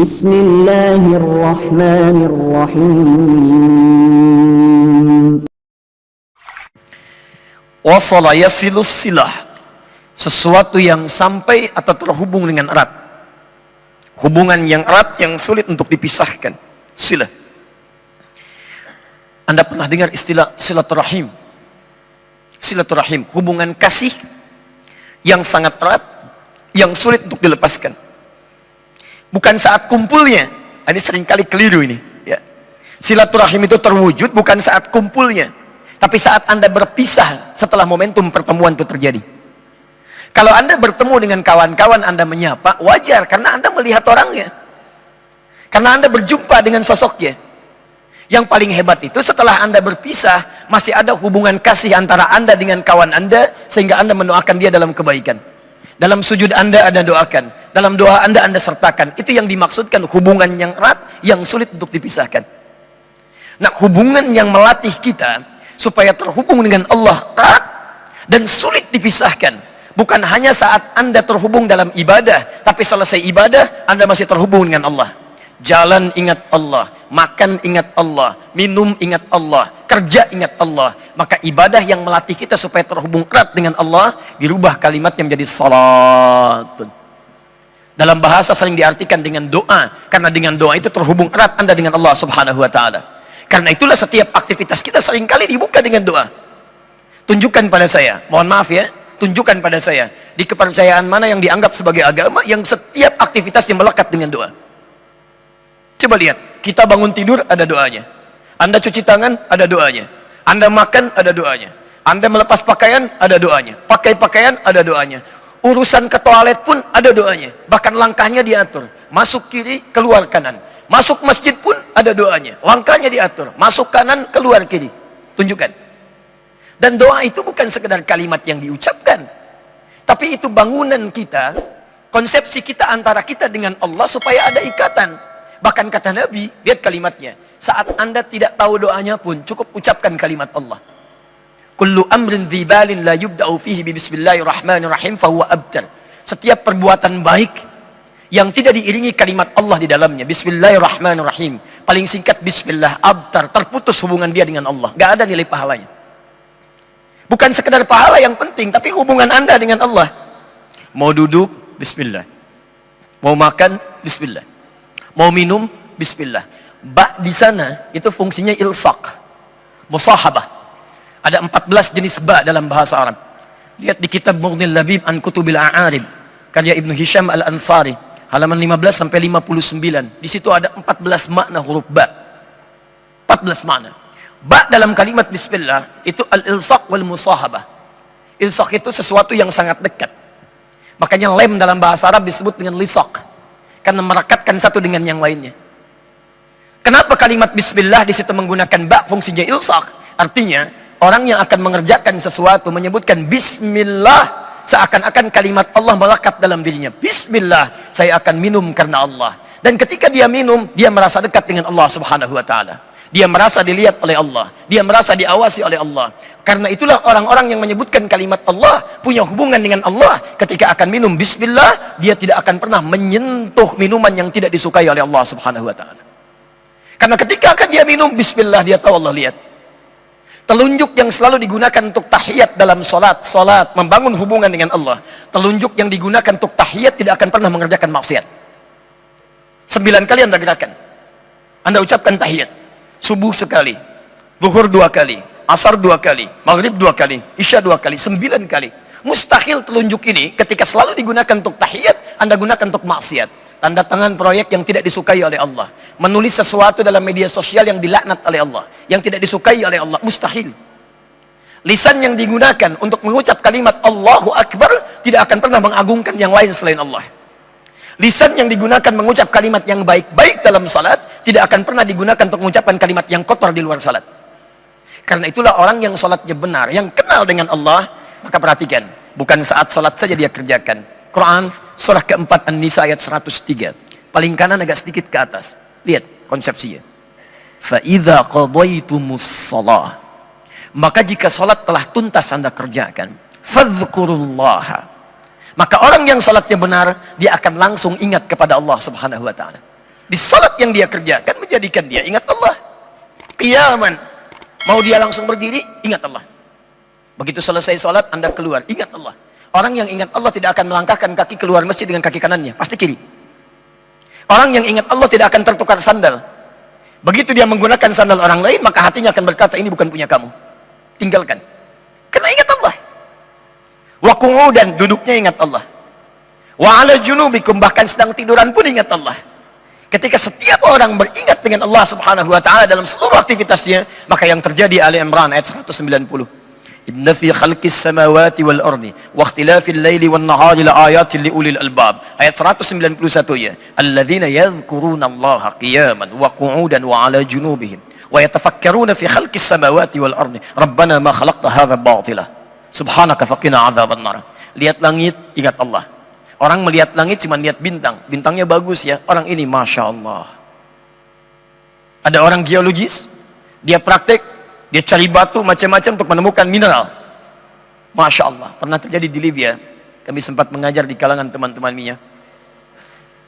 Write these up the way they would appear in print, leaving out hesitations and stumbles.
Bismillahirrahmanirrahim. Wasala yasilus silah, sesuatu yang sampai atau terhubung dengan erat, hubungan yang erat yang sulit untuk dipisahkan. Silah, Anda pernah dengar istilah silaturahim? Silaturahim, hubungan kasih yang sangat erat, yang sulit untuk dilepaskan. Bukan saat kumpulnya, ini seringkali keliru ini ya. Silaturahim itu terwujud bukan saat kumpulnya, tapi saat Anda berpisah setelah momentum pertemuan itu terjadi. Kalau Anda bertemu dengan kawan-kawan, Anda menyapa, wajar karena Anda melihat orangnya, karena Anda berjumpa dengan sosoknya. Yang paling hebat itu setelah Anda berpisah, masih ada hubungan kasih antara Anda dengan kawan Anda, sehingga Anda mendoakan dia dalam kebaikan. Dalam sujud Anda doakan, dalam doa Anda sertakan. Itu yang dimaksudkan hubungan yang erat, yang sulit untuk dipisahkan. Nah, hubungan yang melatih kita supaya terhubung dengan Allah erat dan sulit dipisahkan. Bukan hanya saat Anda terhubung dalam ibadah, tapi selesai ibadah Anda masih terhubung dengan Allah. Jalan ingat Allah, makan ingat Allah, minum ingat Allah, kerja ingat Allah. Maka ibadah yang melatih kita supaya terhubung erat dengan Allah, dirubah kalimatnya menjadi salat. Dalam bahasa sering diartikan dengan doa, karena dengan doa itu terhubung erat Anda dengan Allah subhanahu wa ta'ala. Karena itulah setiap aktivitas kita seringkali dibuka dengan doa. Tunjukkan pada saya, mohon maaf ya, tunjukkan pada saya, di kepercayaan mana yang dianggap sebagai agama, yang setiap aktivitasnya melekat dengan doa. Coba lihat, kita bangun tidur ada doanya, Anda cuci tangan ada doanya, Anda makan ada doanya, Anda melepas pakaian ada doanya, pakai pakaian ada doanya, urusan ke toilet pun ada doanya, bahkan langkahnya diatur, masuk kiri keluar kanan, masuk masjid pun ada doanya, langkahnya diatur, masuk kanan keluar kiri. Tunjukkan. Dan doa itu bukan sekedar kalimat yang diucapkan, tapi itu bangunan kita, konsepsi kita antara kita dengan Allah supaya ada ikatan. Bahkan kata Nabi, lihat kalimatnya, saat Anda tidak tahu doanya pun cukup ucapkan kalimat Allah. Kullu amrin dzibalin la yubda'u fihi bi bismillahirrahmanirrahim fahuwa abtar. Setiap perbuatan baik yang tidak diiringi kalimat Allah di dalamnya, bismillahirrahmanirrahim, paling singkat bismillah, abtar, terputus hubungan dia dengan Allah, gak ada nilai pahalanya. Bukan sekedar pahala yang penting, tapi hubungan Anda dengan Allah. Mau duduk, bismillah. Mau makan, bismillah. Mau minum, bismillah. Ba di sana itu fungsinya ilsaq, musahabah. Ada 14 jenis ba dalam bahasa Arab. Lihat di kitab Mughnil Labib an Kutubil A'arib, karya Ibnu Hisham Al-Ansari, halaman 15 sampai 59. Di situ ada 14 makna huruf ba. 14 makna. Ba dalam kalimat bismillah itu al-ilsaq wal musahabah. Ilsaq itu sesuatu yang sangat dekat. Makanya lem dalam bahasa Arab disebut dengan lisaq, karena merekatkan satu dengan yang lainnya. Kenapa kalimat bismillah di situ menggunakan ba, fungsinya ilsaq? Artinya orang yang akan mengerjakan sesuatu menyebutkan bismillah, seakan-akan kalimat Allah melekat dalam dirinya. Bismillah, saya akan minum karena Allah. Dan ketika dia minum, dia merasa dekat dengan Allah subhanahu wa ta'ala. Dia merasa dilihat oleh Allah, dia merasa diawasi oleh Allah. Karena itulah orang-orang yang menyebutkan kalimat Allah punya hubungan dengan Allah. Ketika akan minum bismillah, dia tidak akan pernah menyentuh minuman yang tidak disukai oleh Allah subhanahu wa ta'ala. Karena ketika akan dia minum bismillah, dia tahu Allah lihat. Telunjuk yang selalu digunakan untuk tahiyat dalam salat, membangun hubungan dengan Allah. Telunjuk yang digunakan untuk tahiyat tidak akan pernah mengerjakan maksiat. 9 kali Anda gerakan, Anda ucapkan tahiyat. Subuh sekali, zuhur 2 kali, asar 2 kali, maghrib 2 kali, isya 2 kali, 9 kali. Mustahil telunjuk ini ketika selalu digunakan untuk tahiyat, Anda gunakan untuk maksiat. Tanda tangan proyek yang tidak disukai oleh Allah, menulis sesuatu dalam media sosial yang dilaknat oleh Allah, yang tidak disukai oleh Allah, mustahil. Lisan yang digunakan untuk mengucap kalimat Allahu Akbar tidak akan pernah mengagungkan yang lain selain Allah. Lisan yang digunakan mengucap kalimat yang baik-baik dalam salat tidak akan pernah digunakan untuk mengucapkan kalimat yang kotor di luar salat. Karena itulah orang yang salatnya benar, yang kenal dengan Allah, maka perhatikan, bukan saat salat saja dia kerjakan. Quran surah keempat An-Nisa ayat 103, paling kanan agak sedikit ke atas. Lihat konsepsinya. Fa idza qadaytumus shalah, maka jika salat telah tuntas Anda kerjakan, fadhkurullaha, maka orang yang salatnya benar, dia akan langsung ingat kepada Allah subhanahu wa ta'ala. Di salat yang dia kerjakan menjadikan dia ingat Allah. Qiyaman, mau dia langsung berdiri, ingat Allah. Begitu selesai salat, Anda keluar, ingat Allah. Orang yang ingat Allah tidak akan melangkahkan kaki keluar masjid dengan kaki kanannya, pasti kiri. Orang yang ingat Allah tidak akan tertukar sandal. Begitu dia menggunakan sandal orang lain, maka hatinya akan berkata, ini bukan punya kamu, tinggalkan. Karena ingat Allah. Wa qu'udan, duduknya ingat Allah. Wa ala junubikum, bahkan sedang tiduran pun ingat Allah. Ketika setiap orang beringat dengan Allah subhanahu wa ta'ala dalam seluruh aktivitasnya, maka yang terjadi Ali Imran ayat 190. Inna fi khalqis samawati wal ardi wa ikhtilafil laili wan nahari la ayatin li ulil albab. Ayat 191 ya. Alladzina yadhkuruna Allah qiyaman wa qu'udan wa ala junubihim wa yatafakkaruna fi khalqis samawati wal ardi. Rabbana ma khalaqta hadza batila. Subhanaka faqina adzaban nar. Lihat langit, ingat Allah. Orang melihat langit cuma lihat bintang. Bintangnya bagus ya. Orang ini Masya Allah. Ada orang geologis. Dia praktek. Dia cari batu macam-macam untuk menemukan mineral. Masya Allah. Pernah terjadi di Libya. Kami sempat mengajar di kalangan teman-teman Mia.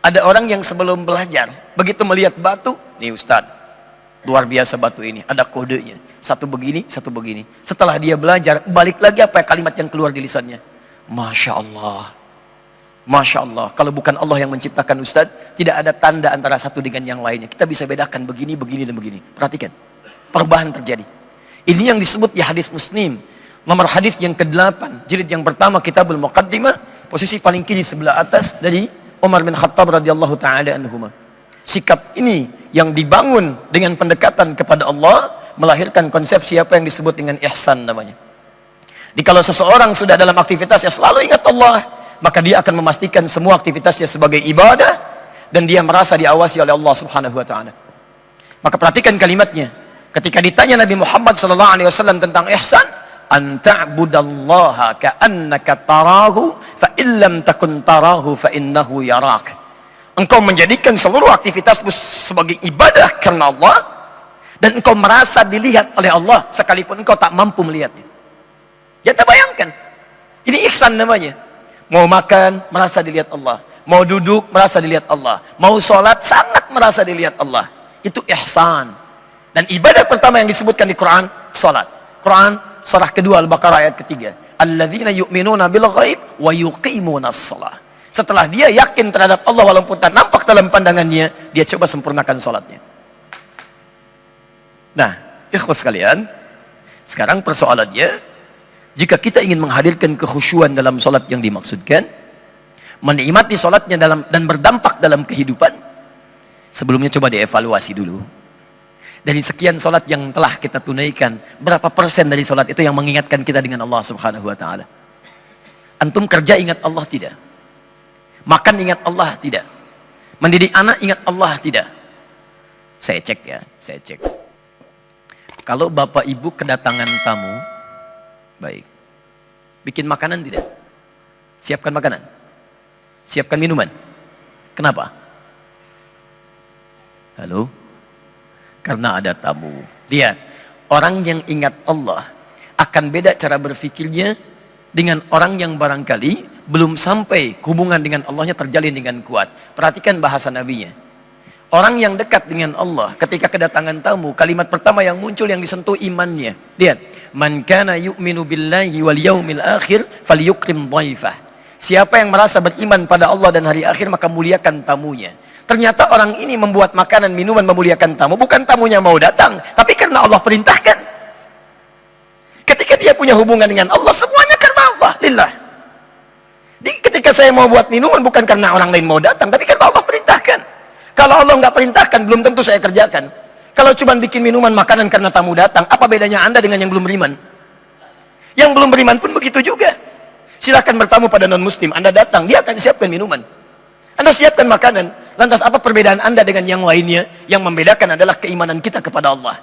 Ada orang yang sebelum belajar. Begitu melihat batu. Nih Ustaz. Luar biasa batu ini. Ada kodenya. Satu begini, satu begini. Setelah dia belajar. Balik lagi apa kalimat yang keluar di lisannya. Masya Allah. Masya Allah, kalau bukan Allah yang menciptakan Ustadz, tidak ada tanda antara satu dengan yang lainnya. Kita bisa bedakan begini, begini, dan begini. Perhatikan, perubahan terjadi. Ini yang disebut di hadis Muslim. Nomor hadis yang ke-8, jilid yang pertama, Kitabul Muqaddimah, posisi paling kiri sebelah atas dari Umar bin Khattab radhiyallahu ta'ala anhuma. Sikap ini yang dibangun dengan pendekatan kepada Allah, melahirkan konsepsi apa yang disebut dengan ihsan namanya. Jadi kalau seseorang sudah dalam aktivitasnya selalu ingat Allah, maka dia akan memastikan semua aktivitasnya sebagai ibadah dan dia merasa diawasi oleh Allah Subhanahu wa taala. Maka perhatikan kalimatnya. Ketika ditanya Nabi Muhammad sallallahu alaihi wasallam tentang ihsan, an ta'budallaha ka'annaka tarahu fa illam takun tarahu fa innahu yarak. Engkau menjadikan seluruh aktivitasmu sebagai ibadah karena Allah dan engkau merasa dilihat oleh Allah sekalipun engkau tak mampu melihatnya. Ya, kita bayangkan. Ini ihsan namanya. Mau makan, merasa dilihat Allah. Mau duduk, merasa dilihat Allah. Mau sholat, sangat merasa dilihat Allah. Itu ihsan. Dan ibadah pertama yang disebutkan di Quran, sholat. Quran, surah kedua Al-Baqarah ayat ketiga. Alladzina yu'minuna bil ghaib wa yuqimuna shalah. Setelah dia yakin terhadap Allah walaupun tak nampak dalam pandangannya, dia coba sempurnakan sholatnya. Nah, ikhwas sekalian, sekarang persoalannya, jika kita ingin menghadirkan kekhusyuan dalam sholat yang dimaksudkan, menikmati sholatnya dan berdampak dalam kehidupan, sebelumnya coba dievaluasi dulu. Dari sekian sholat yang telah kita tunaikan, berapa persen dari sholat itu yang mengingatkan kita dengan Allah Subhanahu wa ta'ala? Antum kerja ingat Allah tidak? Makan ingat Allah tidak? Mendidik anak ingat Allah tidak? Saya cek ya, saya cek. Kalau bapak ibu kedatangan tamu, baik. Bikin makanan tidak? Siapkan makanan. Siapkan minuman. Kenapa? Halo? Karena ada tamu. Lihat, orang yang ingat Allah akan beda cara berfikirnya dengan orang yang barangkali belum sampai hubungan dengan Allahnya terjalin dengan kuat. Perhatikan bahasa nabinya. Orang yang dekat dengan Allah ketika kedatangan tamu, kalimat pertama yang muncul yang disentuh imannya. Lihat, man kana yu'minu billahi wal yaumil akhir falyukrim dhaifah. Siapa yang merasa beriman pada Allah dan hari akhir maka muliakan tamunya. Ternyata orang ini membuat makanan, minuman memuliakan tamu, bukan tamunya mau datang, tapi karena Allah perintahkan. Ketika dia punya hubungan dengan Allah, semuanya karena Allah, lillah. Jadi ketika saya mau buat minuman bukan karena orang lain mau datang, tapi karena Allah perintahkan. Kalau Allah nggak perintahkan, belum tentu saya kerjakan. Kalau cuma bikin minuman makanan karena tamu datang, apa bedanya Anda dengan yang belum beriman? Yang belum beriman pun begitu juga. Silahkan bertamu pada non-muslim, Anda datang, dia akan siapkan minuman. Anda siapkan makanan. Lantas apa perbedaan Anda dengan yang lainnya? Yang membedakan adalah keimanan kita kepada Allah.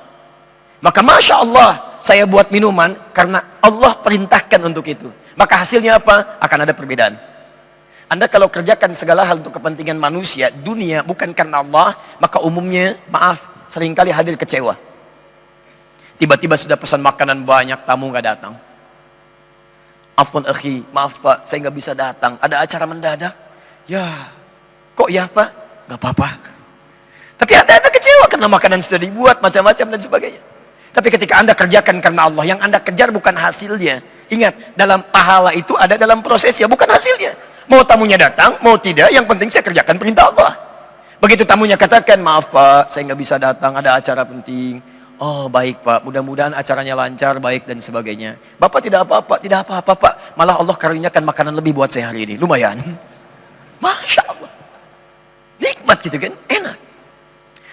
Maka Masya Allah, saya buat minuman karena Allah perintahkan untuk itu. Maka hasilnya apa? Akan ada perbedaan. Anda kalau kerjakan segala hal untuk kepentingan manusia, dunia, bukan karena Allah, maka umumnya, maaf, seringkali hadir kecewa. Tiba-tiba sudah pesan makanan banyak, tamu nggak datang. Afwan akhi, maaf pak, saya nggak bisa datang. Ada acara mendadak. Ya, kok ya pak? Nggak apa-apa. Tapi Anda kecewa karena makanan sudah dibuat, macam-macam dan sebagainya. Tapi ketika Anda kerjakan karena Allah, yang Anda kejar bukan hasilnya. Ingat, dalam pahala itu ada dalam prosesnya, bukan hasilnya. Mau tamunya datang, mau tidak, yang penting saya kerjakan perintah Allah. Begitu tamunya katakan, maaf Pak, saya nggak bisa datang, ada acara penting. Oh baik Pak, mudah-mudahan acaranya lancar, baik dan sebagainya. Bapak tidak apa-apa Pak. Malah Allah karuniakan makanan lebih buat saya hari ini, lumayan. Masya Allah. Nikmat gitu kan, enak.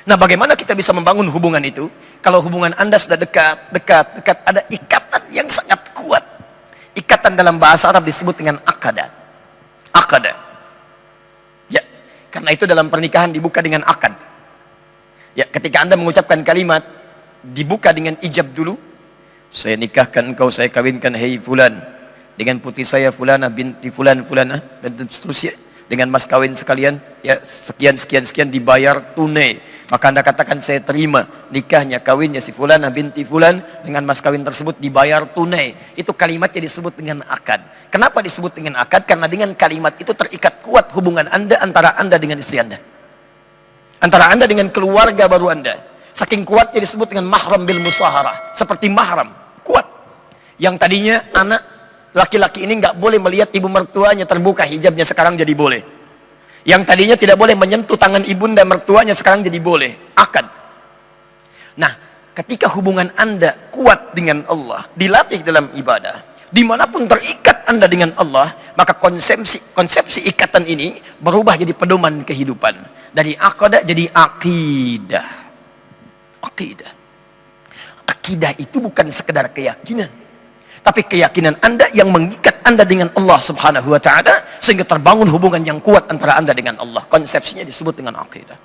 Nah bagaimana kita bisa membangun hubungan itu? Kalau hubungan Anda sudah dekat, ada ikatan yang sangat kuat. Ikatan dalam bahasa Arab disebut dengan akada. Akada. Ya, karena itu dalam pernikahan dibuka dengan akad. Ya, ketika Anda mengucapkan kalimat, dibuka dengan ijab dulu. Saya nikahkan engkau, saya kawinkan, hei fulan. Dengan putri saya fulana binti fulan, dan seterusnya. Dengan mas kawin sekalian, ya sekian dibayar tunai. Maka Anda katakan saya terima nikahnya, kawinnya si fulana binti fulan, dengan mas kawin tersebut dibayar tunai. Itu kalimatnya disebut dengan akad. Kenapa disebut dengan akad? Karena dengan kalimat itu terikat kuat hubungan Anda antara Anda dengan istri Anda. Antara Anda dengan keluarga baru Anda. Saking kuatnya disebut dengan mahram bil musaharah. Seperti mahram, kuat. Yang tadinya anak laki-laki ini nggak boleh melihat ibu mertuanya, terbuka hijabnya, sekarang jadi boleh. Yang tadinya tidak boleh menyentuh tangan ibunda mertuanya, sekarang jadi boleh. Akad. Nah, ketika hubungan Anda kuat dengan Allah, dilatih dalam ibadah, dimanapun terikat Anda dengan Allah, maka konsepsi ikatan ini berubah jadi pedoman kehidupan. Dari akadah jadi akidah. Akidah. Akidah itu bukan sekedar keyakinan, tapi keyakinan Anda yang mengikat Anda dengan Allah Subhanahu wa ta'ala, sehingga terbangun hubungan yang kuat antara Anda dengan Allah. Konsepsinya disebut dengan akidah.